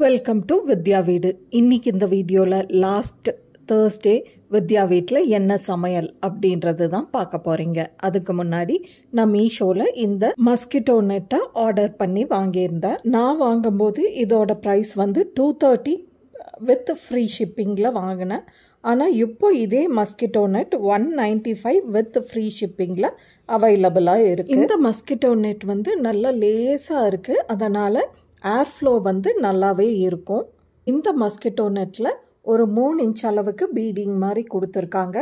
Welcome to வித்யா வீடு. இன்னைக்கு இந்த வீடியோவில் லாஸ்ட் தேர்ஸ்டே வித்யா வீட்டில் என்ன சமையல் அப்படின்றது தான் பார்க்க போகிறீங்க. அதுக்கு முன்னாடி நான் மீஷோவில் இந்த மஸ்கிட்டோ நெட்டை ஆர்டர் பண்ணி வாங்கியிருந்தேன். நான் வாங்கும்போது இதோட ப்ரைஸ் வந்து 230 வித் ஃப்ரீ ஷிப்பிங்கில் வாங்கினேன். ஆனால் இப்போ இதே மஸ்கிட்டோ நெட் 195 வித் ஃப்ரீ ஷிப்பிங்கில் அவைலபிளாக இருக்குது. இந்த மஸ்கிட்டோ நெட் வந்து நல்லா லேஸாக இருக்குது, அதனால் ஏர் ஃப்ளோ வந்து நல்லாவே இருக்கும். இந்த மஸ்கிட்டோ நெட்டில் ஒரு 3 இன்ச் அளவுக்கு பீடிங் மாதிரி கொடுத்துருக்காங்க.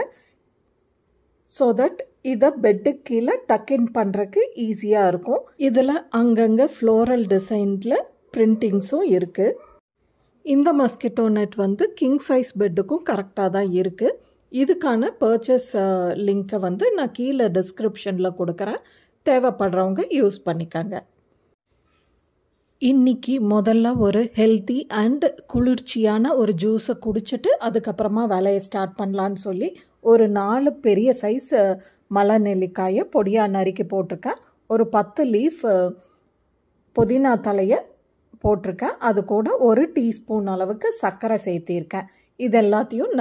ஸோ தட் இதை பெட்டுக்கு கீழே டக்கின் பண்ணுறதுக்கு ஈஸியாக இருக்கும். இதில் அங்கங்கே ஃப்ளோரல் டிசைனில் பிரிண்டிங்ஸும் இருக்குது. இந்த மஸ்கிட்டோ நெட் வந்து கிங் சைஸ் பெட்டுக்கும் கரெக்டாக தான் இருக்குது. இதுக்கான பர்ச்சேஸ் லிங்க்கை வந்து நான் கீழே டிஸ்கிரிப்ஷனில் கொடுக்குறேன், தேவைப்படுறவங்க யூஸ் பண்ணிக்கோங்க. இன்றைக்கி முதல்ல ஒரு ஹெல்த்தி அண்ட் குளிர்ச்சியான ஒரு ஜூஸை குடிச்சிட்டு அதுக்கப்புறமா வேலையை ஸ்டார்ட் பண்ணலான்னு சொல்லி ஒரு 4 பெரிய சைஸ் மலை நெல்லிக்காயை பொடியாக நறுக்கி போட்டிருக்கேன். ஒரு 10 லீஃப் புதினா தலையை போட்டிருக்கேன். அது கூட 1 டீஸ்பூன் அளவுக்கு சர்க்கரை சேர்த்திருக்கேன். இது எல்லாத்தையும்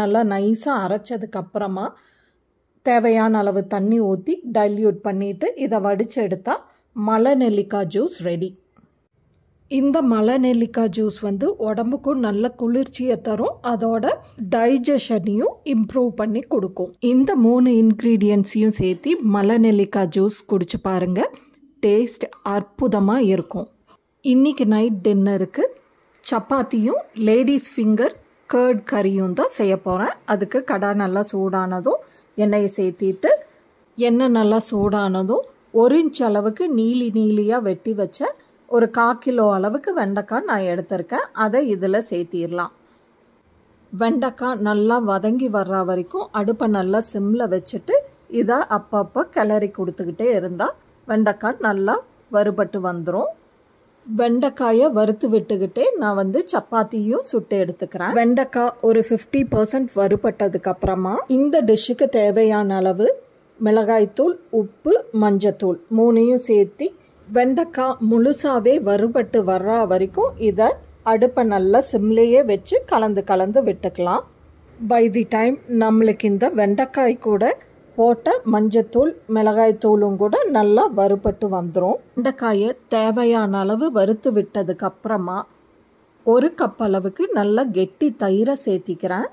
நல்லா நைஸாக அரைச்சதுக்கப்புறமா தேவையான அளவு தண்ணி ஊற்றி டைல்யூட் பண்ணிவிட்டு இதை வடித்து எடுத்தால் மலை நெல்லிக்காய் ஜூஸ் ரெடி. இந்த மலை நெல்லிக்காய் ஜூஸ் வந்து உடம்புக்கும் நல்ல குளிர்ச்சியை தரும், அதோட டைஜஷனையும் இம்ப்ரூவ் பண்ணி கொடுக்கும். இந்த 3 இன்க்ரீடியன்ட்ஸையும் சேர்த்து மலை நெல்லிக்காய் ஜூஸ் குடிச்சு பாருங்கள், டேஸ்ட் அற்புதமாக இருக்கும். இன்றைக்கி நைட் டின்னருக்கு சப்பாத்தியும் லேடிஸ் ஃபிங்கர் கர்ட் கறியும் தான் செய்ய போகிறேன். அதுக்கு கடை நல்லா சூடானதும் எண்ணெயை சேர்த்திட்டு எண்ணெய் நல்லா சூடானதும் 1 இன்ச் அளவுக்கு நீளியாக வெட்டி வச்ச ஒரு 1/4 கிலோ அளவுக்கு வெண்டைக்காய் நான் எடுத்திருக்கேன். அதை இதில் சேர்த்திடலாம். வெண்டைக்காய் நல்லா வதங்கி வர்ற வரைக்கும் அடுப்பை நல்லா சிம்மில் வச்சுட்டு இதை அப்பப்போ கிளறி கொடுத்துக்கிட்டே இருந்தால் வெண்டைக்காய் நல்லா வறுபட்டு வந்துடும். வெண்டைக்காயை வறுத்து விட்டுக்கிட்டே நான் வந்து சப்பாத்தியும் சுட்டு எடுத்துக்கிறேன். வெண்டைக்காய் ஒரு 50% வறுபட்டதுக்கப்புறமா இந்த டிஷ்ஷுக்கு தேவையான அளவு மிளகாய்த்தூள், உப்பு, மஞ்சத்தூள் 3யும் சேர்த்து வெண்டைக்காய் முழுசாகவே வறுபட்டு வர்ற வரைக்கும் இதை அடுப்பை நல்லா சிம்லேயே வச்சு கலந்து விட்டுக்கலாம். பை தி டைம் நம்மளுக்கு இந்த வெண்டைக்காய் கூட போட்ட மஞ்சத்தூள் மிளகாய்த்தூளும் கூட நல்லா வறுபட்டு வந்துடும். வெண்டைக்காயை தேவையான அளவு வறுத்து விட்டதுக்கப்புறமா 1 கப் அளவுக்கு நல்லா கெட்டி தயிரை சேர்த்திக்கிறேன்.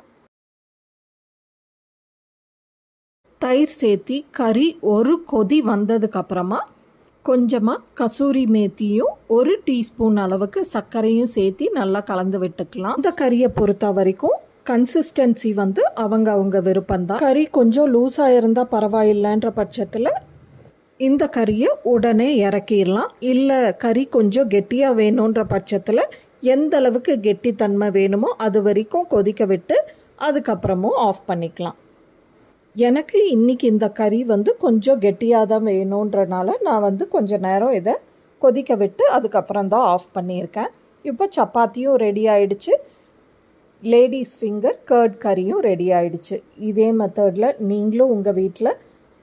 தயிர் சேர்த்தி கறி ஒரு கொதி வந்ததுக்கப்புறமா கொஞ்சமாக கசூரி மேத்தியும் 1 டீஸ்பூன் அளவுக்கு சர்க்கரையும் சேர்த்து நல்லா கலந்து விட்டுக்கலாம். இந்த கறியை பொறுத்த வரைக்கும் கன்சிஸ்டன்சி வந்து அவங்க விருப்பம்தான். கறி கொஞ்சம் லூஸாக இருந்தால் பரவாயில்லைன்ற பட்சத்தில் இந்த கறியை உடனே இறக்கிடலாம். இல்லை கறி கொஞ்சம் கெட்டியாக வேணுன்ற பட்சத்தில் எந்த அளவுக்கு கெட்டித்தன்மை வேணுமோ அது வரைக்கும் கொதிக்க விட்டு அதுக்கப்புறமும் ஆஃப் பண்ணிக்கலாம். எனக்கு இன்றைக்கி இந்த கறி வந்து கொஞ்சம் கெட்டியாக தான் வேணுன்றனால நான் வந்து கொஞ்சம் நேரம் இதை கொதிக்க விட்டு அதுக்கப்புறம் தான் ஆஃப் பண்ணியிருக்கேன். இப்போ சப்பாத்தியும் ரெடி ஆகிடுச்சு, லேடிஸ் ஃபிங்கர் கர்ட் கறியும் ரெடி ஆகிடுச்சு. இதே மெத்தடில் நீங்களும் உங்கள் வீட்டில்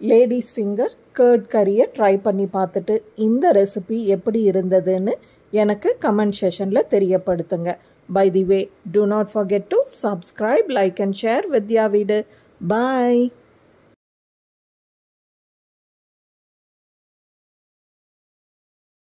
லேடிஸ் ஃபிங்கர் கர்ட் கறியை ட்ரை பண்ணி பார்த்துட்டு இந்த ரெசிபி எப்படி இருந்ததுன்னு எனக்கு கமெண்ட் செஷனில் தெரியப்படுத்துங்க. By the way, do not forget to subscribe, like and share Vidya Veedu. Bye.